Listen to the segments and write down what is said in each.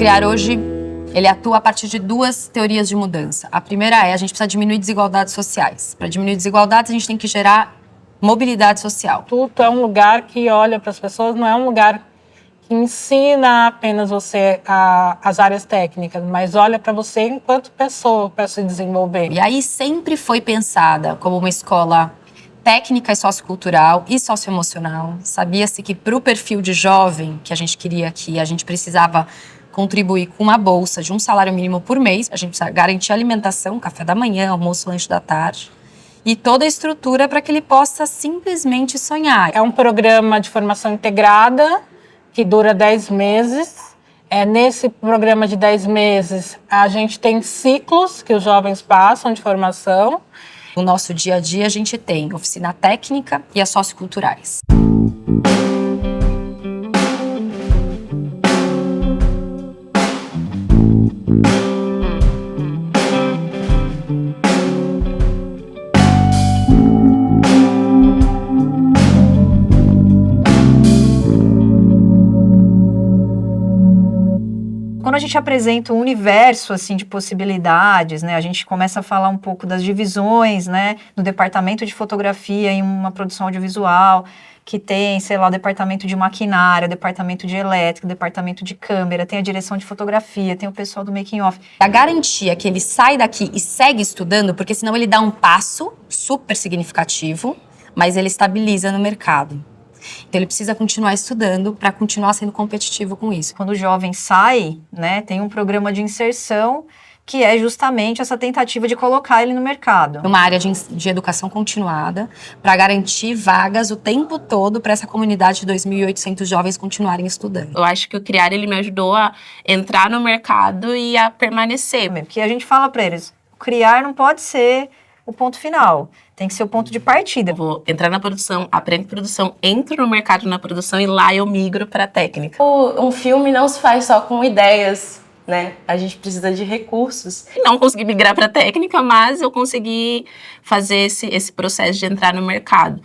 Criar hoje, ele atua a partir de duas teorias de mudança. A primeira é, a gente precisa diminuir desigualdades sociais. Para diminuir desigualdades, a gente tem que gerar mobilidade social. O Instituto é um lugar que olha para as pessoas, não é um lugar que ensina apenas você as áreas técnicas, mas olha para você enquanto pessoa para se desenvolver. E aí sempre foi pensada como uma escola técnica e sociocultural e socioemocional. Sabia-se que para o perfil de jovem que a gente queria aqui, a gente precisava contribuir com uma bolsa de um salário mínimo por mês. A gente precisa garantir alimentação, café da manhã, almoço, lanche da tarde. E toda a estrutura para que ele possa simplesmente sonhar. É um programa de formação integrada que dura 10 meses. Nesse programa de 10 meses, a gente tem ciclos que os jovens passam de formação. No nosso dia a dia, a gente tem oficina técnica e as socioculturais. Quando a gente apresenta um universo assim de possibilidades, né, a gente começa a falar um pouco das divisões, né, no departamento de fotografia em uma produção audiovisual, que tem, sei lá, o departamento de maquinária, o departamento de elétrica, o departamento de câmera, tem a direção de fotografia, tem o pessoal do making off. A garantia que ele sai daqui e segue estudando, porque senão ele dá um passo super significativo, mas ele estabiliza no mercado. Então ele precisa continuar estudando para continuar sendo competitivo com isso. Quando o jovem sai, né, tem um programa de inserção que é justamente essa tentativa de colocar ele no mercado. Uma área de educação continuada para garantir vagas o tempo todo para essa comunidade de 2.800 jovens continuarem estudando. Eu acho que o Criar, ele me ajudou a entrar no mercado e a permanecer. Porque a gente fala para eles, criar não pode ser o ponto final. Tem que ser o ponto de partida. Eu vou entrar na produção, aprendo produção, entro no mercado na produção e lá eu migro para a técnica. Um filme não se faz só com ideias, né? A gente precisa de recursos. Não consegui migrar para a técnica, mas eu consegui fazer esse processo de entrar no mercado.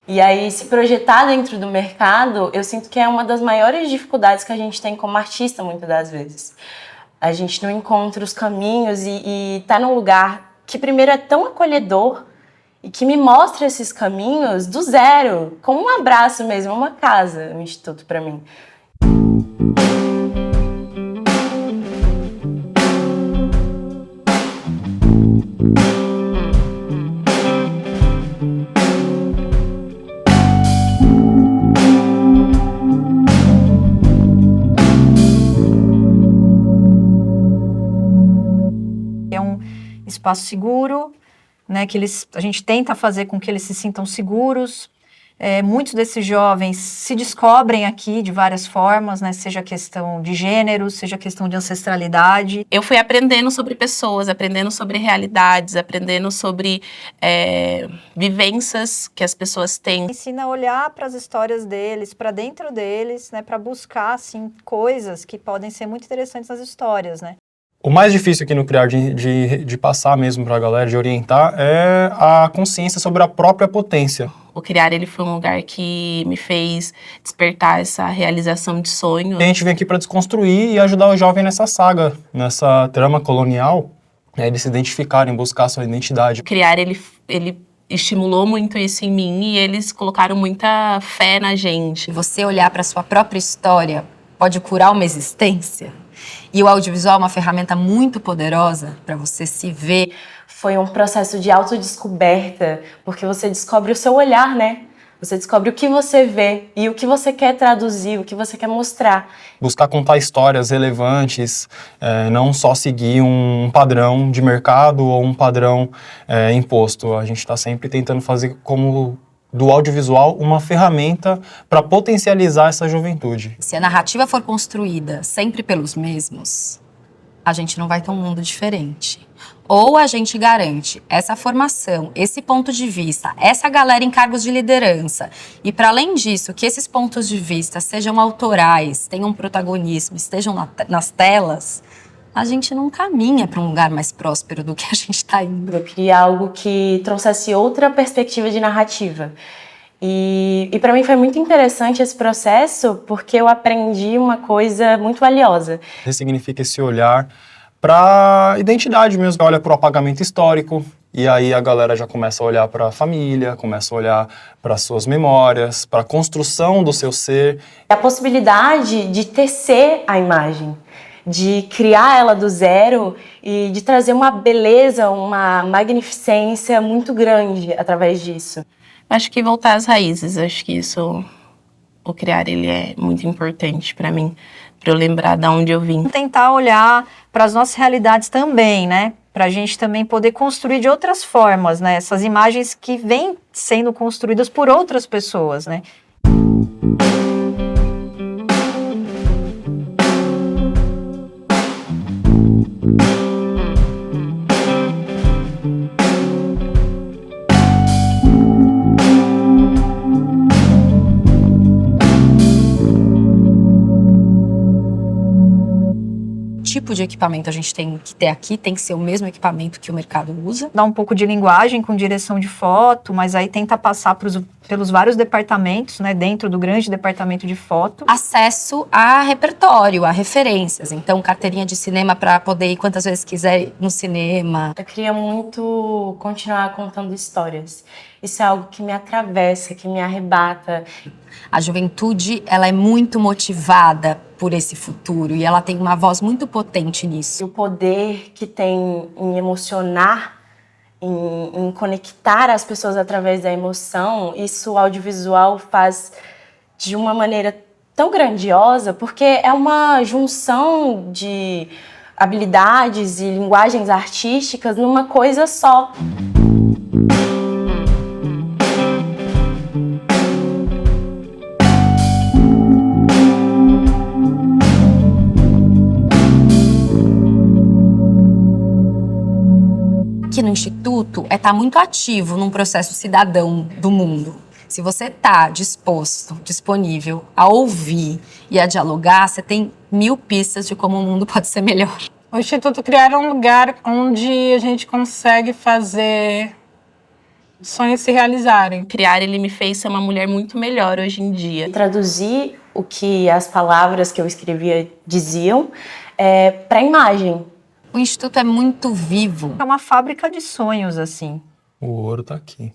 E aí, se projetar dentro do mercado, eu sinto que é uma das maiores dificuldades que a gente tem como artista, muitas das vezes. A gente não encontra os caminhos e tá num lugar que primeiro é tão acolhedor, e que me mostra esses caminhos do zero, com um abraço mesmo, uma casa, um instituto para mim. É um espaço seguro, né, que a gente tenta fazer com que eles se sintam seguros. Muitos desses jovens se descobrem aqui de várias formas, né, seja questão de gênero, seja questão de ancestralidade. Eu fui aprendendo sobre pessoas, aprendendo sobre realidades, aprendendo sobre vivências que as pessoas têm. Ensina a olhar para as histórias deles, para dentro deles, né, para buscar assim, coisas que podem ser muito interessantes nas histórias, né? O mais difícil aqui no Criar de passar mesmo para a galera, de orientar, é a consciência sobre a própria potência. O Criar, ele foi um lugar que me fez despertar essa realização de sonhos. E a gente vem aqui para desconstruir e ajudar o jovem nessa saga, nessa trama colonial, né, eles se identificarem, buscar a sua identidade. O Criar, ele estimulou muito isso em mim e eles colocaram muita fé na gente. Você olhar para a sua própria história pode curar uma existência. E o audiovisual é uma ferramenta muito poderosa para você se ver. Foi um processo de autodescoberta, porque você descobre o seu olhar, né? Você descobre o que você vê e o que você quer traduzir, o que você quer mostrar. Buscar contar histórias relevantes, não só seguir um padrão de mercado ou um padrão imposto. A gente está sempre tentando fazer como do audiovisual uma ferramenta para potencializar essa juventude. Se a narrativa for construída sempre pelos mesmos, a gente não vai ter um mundo diferente. Ou a gente garante essa formação, esse ponto de vista, essa galera em cargos de liderança. E para além disso, que esses pontos de vista sejam autorais, tenham protagonismo, estejam nas telas, a gente não caminha para um lugar mais próspero do que a gente está indo. Eu queria algo que trouxesse outra perspectiva de narrativa. E para mim foi muito interessante esse processo, porque eu aprendi uma coisa muito valiosa. Ressignifica esse olhar para identidade mesmo, olha para o apagamento histórico, e aí a galera já começa a olhar para a família, começa a olhar para suas memórias, para a construção do seu ser. A possibilidade de tecer a imagem, de criar ela do zero e de trazer uma beleza, uma magnificência muito grande através disso. Acho que voltar às raízes, acho que isso, o criar, ele é muito importante para mim, para eu lembrar de onde eu vim. Tentar olhar para as nossas realidades também, né? Para a gente também poder construir de outras formas, né? Essas imagens que vêm sendo construídas por outras pessoas, né? Tipo de equipamento a gente tem que ter aqui, tem que ser o mesmo equipamento que o mercado usa. Dá um pouco de linguagem com direção de foto, mas aí tenta passar pelos vários departamentos, né, dentro do grande departamento de foto. Acesso a repertório, a referências. Então, carteirinha de cinema para poder ir quantas vezes quiser no cinema. Eu queria muito continuar contando histórias. Isso é algo que me atravessa, que me arrebata. A juventude, ela é muito motivada por esse futuro e ela tem uma voz muito potente nisso. O poder que tem em emocionar, em conectar as pessoas através da emoção, isso o audiovisual faz de uma maneira tão grandiosa, porque é uma junção de habilidades e linguagens artísticas numa coisa só. Aqui no Instituto tá muito ativo num processo cidadão do mundo. Se você tá disposto, disponível a ouvir e a dialogar, você tem 1000 pistas de como o mundo pode ser melhor. O Instituto Criar é um lugar onde a gente consegue fazer sonhos se realizarem. Criar, ele me fez ser uma mulher muito melhor hoje em dia. Traduzir o que as palavras que eu escrevia diziam para a imagem. O Instituto é muito vivo. É uma fábrica de sonhos, assim. O ouro tá aqui.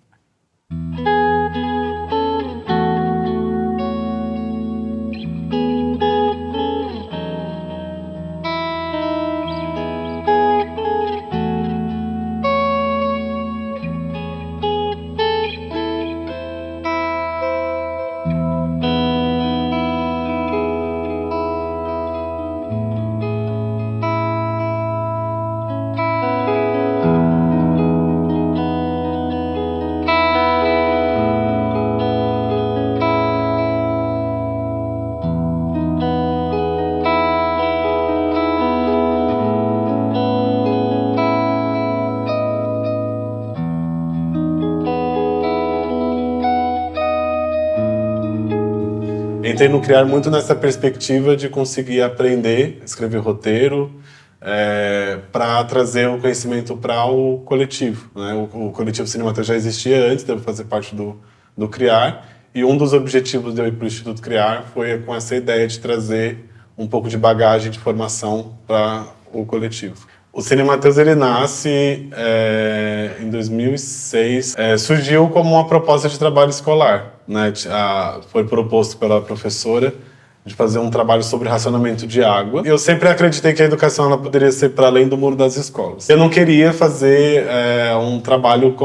Entrei no Criar muito nessa perspectiva de conseguir aprender, escrever roteiro, para trazer o conhecimento para o coletivo, né? O coletivo Cinemateus já existia antes de eu fazer parte do Criar, e um dos objetivos de eu ir para o Instituto Criar foi com essa ideia de trazer um pouco de bagagem de formação para o coletivo. O Cinemateus, ele nasce em 2006, surgiu como uma proposta de trabalho escolar, né? Foi proposto pela professora de fazer um trabalho sobre racionamento de água. Eu sempre acreditei que a educação ela poderia ser para além do muro das escolas. Eu não queria fazer um trabalho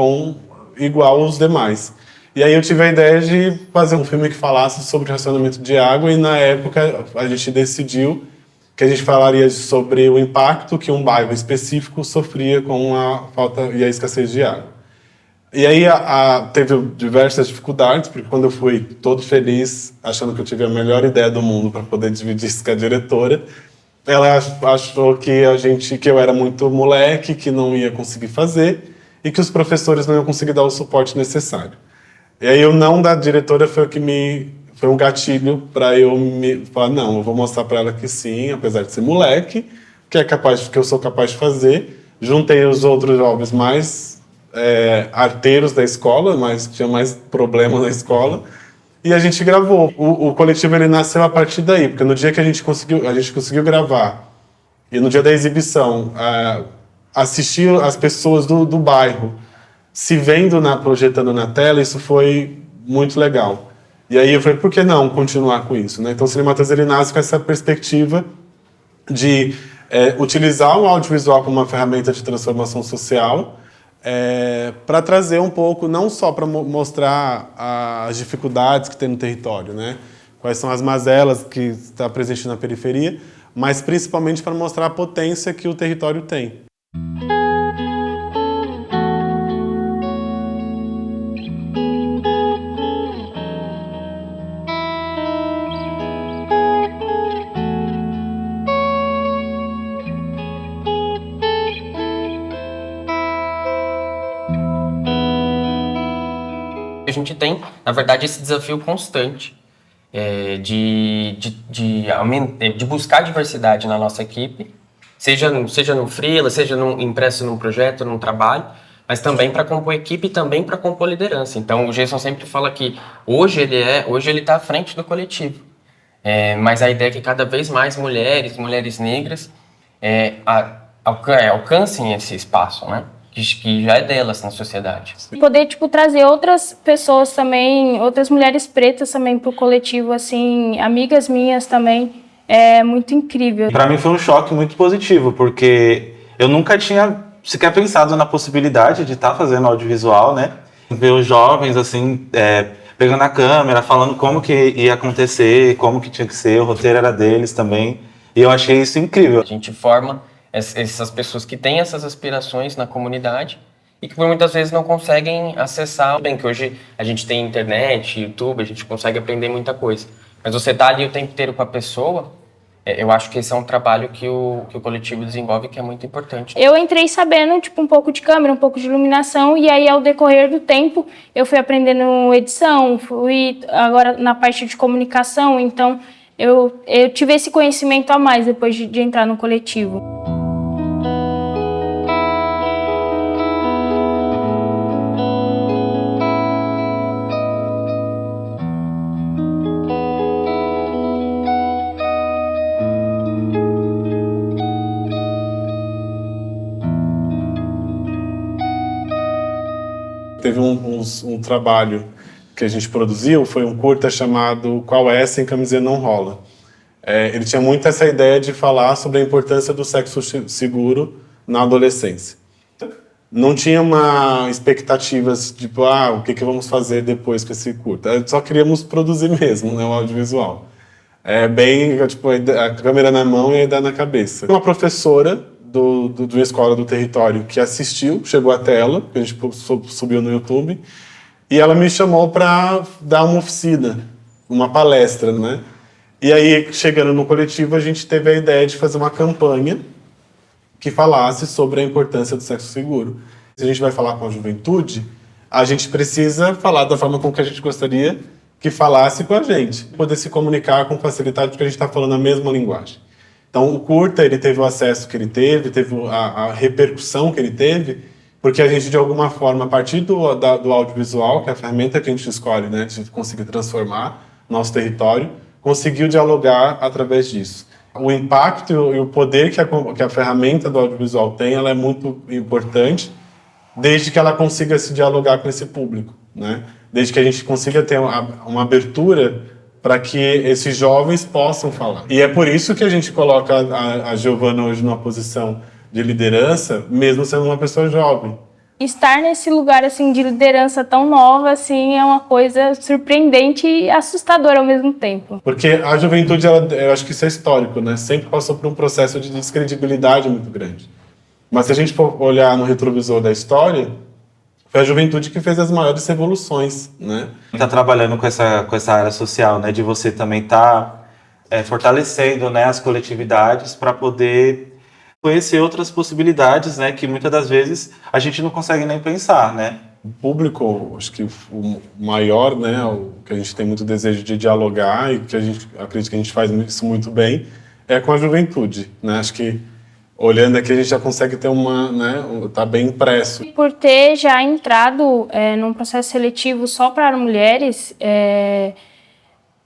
igual aos demais. E aí eu tive a ideia de fazer um filme que falasse sobre racionamento de água, e na época a gente decidiu que a gente falaria sobre o impacto que um bairro específico sofria com a falta e a escassez de água. E aí teve diversas dificuldades, porque quando eu fui todo feliz, achando que eu tive a melhor ideia do mundo para poder dividir isso com a diretora, ela achou que eu era muito moleque, que não ia conseguir fazer, e que os professores não iam conseguir dar o suporte necessário. E aí o não da diretora foi um gatilho para eu falar, não, eu vou mostrar para ela que sim, apesar de ser moleque, que eu sou capaz de fazer. Juntei os outros jovens mais arteiros da escola, mas tinha mais problemas na escola. E a gente gravou. O coletivo ele nasceu a partir daí, porque no dia que a gente conseguiu gravar, e no dia da exibição, assistir as pessoas do bairro se vendo projetando na tela, isso foi muito legal. E aí eu falei, por que não continuar com isso, né? Então o Cinematas ele nasce com essa perspectiva de utilizar o audiovisual como uma ferramenta de transformação social, para trazer um pouco, não só para mostrar as dificuldades que tem no território, né? Quais são as mazelas que está presente na periferia, mas principalmente para mostrar a potência que o território tem. A gente tem, na verdade, esse desafio constante de buscar diversidade na nossa equipe, seja no freela, seja impresso num projeto, num trabalho, mas também para compor equipe e também para compor liderança. Então, o Gerson sempre fala que hoje ele está à frente do coletivo, mas a ideia é que cada vez mais mulheres negras alcancem esse espaço, né? Que já é delas na sociedade. Poder, trazer outras pessoas também, outras mulheres pretas também pro coletivo, assim, amigas minhas também, é muito incrível. Para mim foi um choque muito positivo, porque eu nunca tinha sequer pensado na possibilidade de estar fazendo audiovisual, né? Ver os jovens, assim, pegando a câmera, falando como que ia acontecer, como que tinha que ser, o roteiro era deles também, e eu achei isso incrível. A gente forma essas pessoas que têm essas aspirações na comunidade e que muitas vezes não conseguem acessar. Bem, que hoje a gente tem internet, YouTube, a gente consegue aprender muita coisa. Mas você tá ali o tempo inteiro com a pessoa, eu acho que esse é um trabalho que o coletivo desenvolve que é muito importante. Eu entrei sabendo, um pouco de câmera, um pouco de iluminação, e aí, ao decorrer do tempo, eu fui aprendendo edição, fui agora na parte de comunicação, então eu tive esse conhecimento a mais depois de entrar no coletivo. Teve um trabalho que a gente produziu, foi um curta chamado Qual é? Sem Camiseta Não Rola. Ele tinha muito essa ideia de falar sobre a importância do sexo seguro na adolescência. Não tinha uma expectativas, tipo, o que vamos fazer depois com esse curta? Só queríamos produzir mesmo, né, o audiovisual. A câmera na mão e a ideia na cabeça. Uma professora de uma escola do território que assistiu, chegou à tela, que a gente subiu no YouTube, e ela me chamou para dar uma oficina, uma palestra, né? E aí, chegando no coletivo, a gente teve a ideia de fazer uma campanha que falasse sobre a importância do sexo seguro. Se a gente vai falar com a juventude, a gente precisa falar da forma como que a gente gostaria que falasse com a gente, poder se comunicar com facilidade, porque a gente está falando a mesma linguagem. Então, o curta, ele teve o acesso que ele teve a repercussão que ele teve, porque a gente, de alguma forma, a partir do audiovisual, que é a ferramenta que a gente escolhe, né, de conseguir transformar nosso território, conseguiu dialogar através disso. O impacto e o poder que a ferramenta do audiovisual tem, ela é muito importante, desde que ela consiga se dialogar com esse público, né? Desde que a gente consiga ter uma abertura para que esses jovens possam falar. E é por isso que a gente coloca a Giovana hoje numa posição de liderança, mesmo sendo uma pessoa jovem. Estar nesse lugar assim de liderança tão nova assim é uma coisa surpreendente e assustadora ao mesmo tempo. Porque a juventude, eu acho que isso é histórico, né? Sempre passou por um processo de descredibilidade muito grande. Mas se a gente for olhar no retrovisor da história, foi a juventude que fez as maiores revoluções, né? Está trabalhando com essa área social, né? De você também estar fortalecendo, né, as coletividades para poder conhecer outras possibilidades, né? Que muitas das vezes a gente não consegue nem pensar, né? O público, acho que o maior, né? O que a gente tem muito desejo de dialogar e que a gente acredita que a gente faz isso muito bem, é com a juventude, né? Acho que olhando aqui a gente já consegue ter uma, né, tá bem impresso. Por ter já entrado num processo seletivo só para mulheres,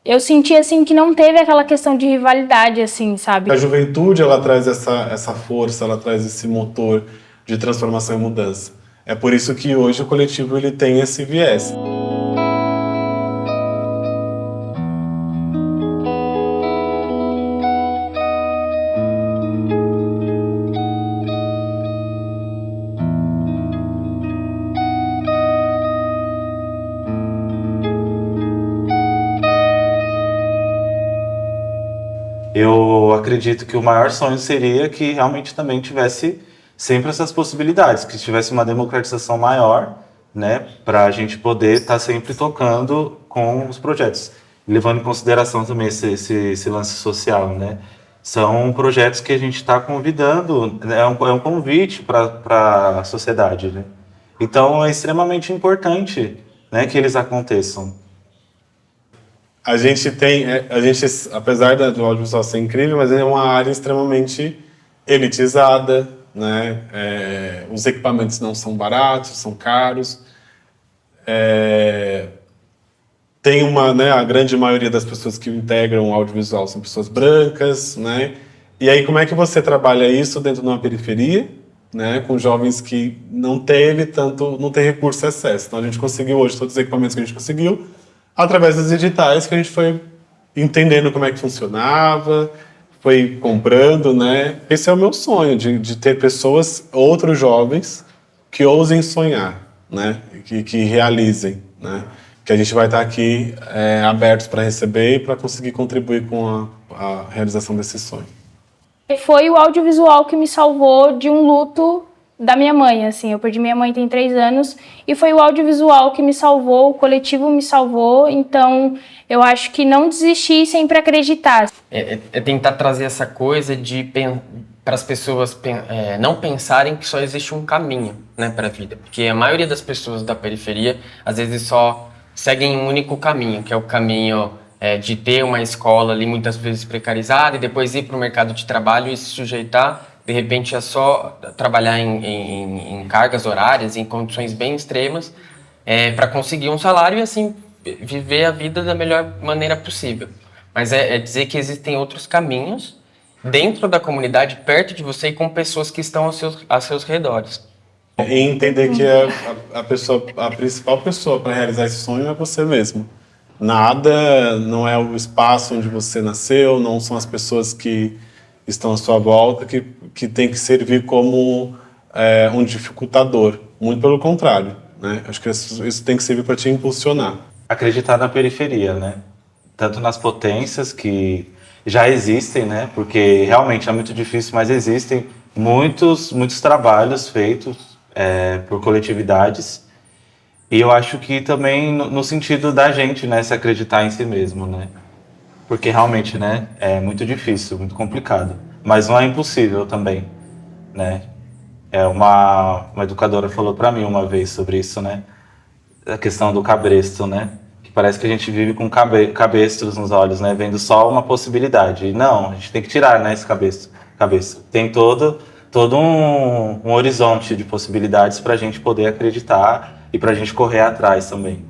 eu senti assim que não teve aquela questão de rivalidade, assim, sabe? A juventude, ela traz essa força, ela traz esse motor de transformação e mudança. É por isso que hoje o coletivo ele tem esse viés. Eu acredito que o maior sonho seria que realmente também tivesse sempre essas possibilidades, que tivesse uma democratização maior, né, para a gente poder estar sempre tocando com os projetos, levando em consideração também esse lance social, né. São projetos que a gente está convidando, é um convite para a sociedade, né. Então é extremamente importante, né, que eles aconteçam. A gente, apesar do audiovisual ser incrível, mas é uma área extremamente elitizada, né? Os equipamentos não são baratos, são caros. Tem né, a grande maioria das pessoas que integram o audiovisual são pessoas brancas, né? E aí como é que você trabalha isso dentro de uma periferia, né? Com jovens que não tem recurso e acesso. Então a gente conseguiu hoje todos os equipamentos que a gente conseguiu através dos editais que a gente foi entendendo como é que funcionava, foi comprando, né? Esse é o meu sonho, de ter pessoas, outros jovens, que ousem sonhar, né? Que realizem, né? Que a gente vai estar aqui abertos para receber e para conseguir contribuir com a realização desse sonho. Foi o audiovisual que me salvou de um luto da minha mãe, assim. Eu perdi minha mãe tem 3 anos e foi o audiovisual que me salvou, o coletivo me salvou. Então, eu acho que não desistir e sempre acreditar. É tentar trazer essa coisa para as pessoas não pensarem que só existe um caminho, né, para a vida. Porque a maioria das pessoas da periferia, às vezes, só seguem um único caminho, que é o caminho de ter uma escola ali muitas vezes precarizada e depois ir para o mercado de trabalho e se sujeitar. De repente é só trabalhar em cargas horárias, em condições bem extremas, para conseguir um salário e assim viver a vida da melhor maneira possível. Mas é dizer que existem outros caminhos dentro da comunidade, perto de você e com pessoas que estão aos seus redores. E entender que a principal pessoa para realizar esse sonho é você mesmo. Nada, não é o espaço onde você nasceu, não são as pessoas que estão à sua volta, que tem que servir como um dificultador. Muito pelo contrário, né? Acho que isso tem que servir para te impulsionar. Acreditar na periferia, né? Tanto nas potências que já existem, né? Porque realmente é muito difícil, mas existem muitos trabalhos feitos por coletividades. E eu acho que também no sentido da gente, né? Se acreditar em si mesmo, né? Porque realmente, né, é muito difícil, muito complicado. Mas não é impossível também, né? Uma educadora falou para mim uma vez sobre isso, né? A questão do cabresto, né? Que parece que a gente vive com cabestros nos olhos, né? Vendo só uma possibilidade. E não, a gente tem que tirar, né, esse cabestro. Tem todo um horizonte de possibilidades para a gente poder acreditar e para a gente correr atrás também.